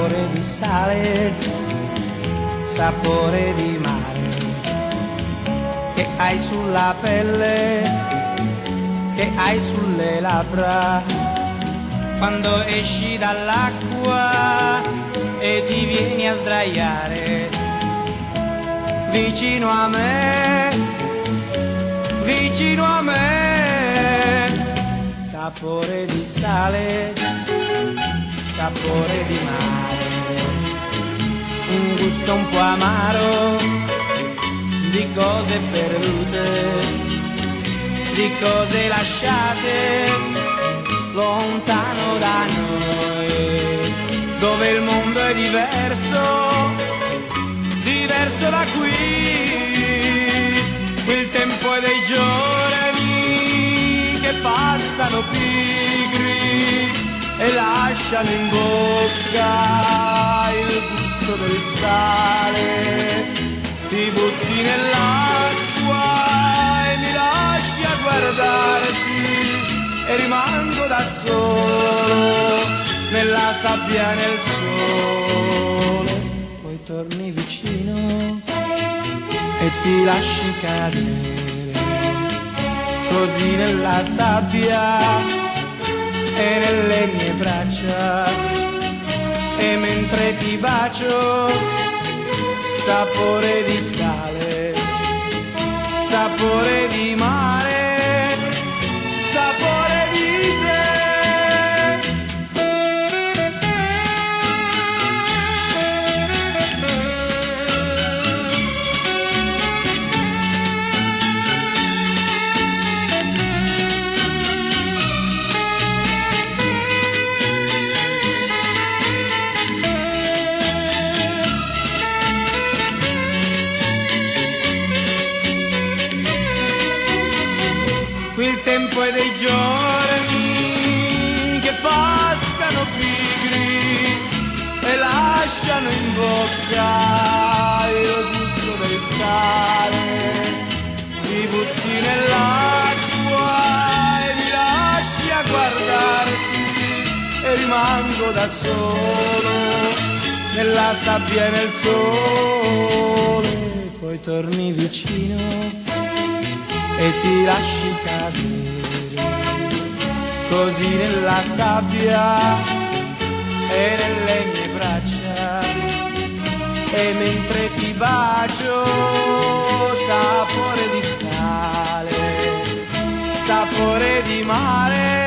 sapore di sale, sapore di mare, che hai sulla pelle, che hai sulle labbra, quando esci dall'acqua e ti vieni a sdraiare vicino a me, vicino a me. Sapore di sale, sapore di mare, un gusto un po' amaro di cose perdute, di cose lasciate lontano da noi, dove il mondo è diverso, diverso da qui. Il tempo è dei giorni che passano pigri e lasciano in bocca il gusto del sale. Ti butti nell'acqua e mi lasci a guardarti e rimango da solo nella sabbia e nel sole. Poi torni vicino e ti lasci cadere così nella sabbia e nelle mie braccia, e mentre ti bacio, sapore di sale, sapore di mare, sapore di te. Il tempo è dei giorni che passano pigri e lasciano in bocca il gusto del sale. Ti butti nell'acqua e mi lasci a guardarti e rimango da solo nella sabbia e nel sole. Poi torni vicino e ti lasci cadere così nella sabbia e nelle mie braccia, e mentre ti bacio, sapore di sale, sapore di mare,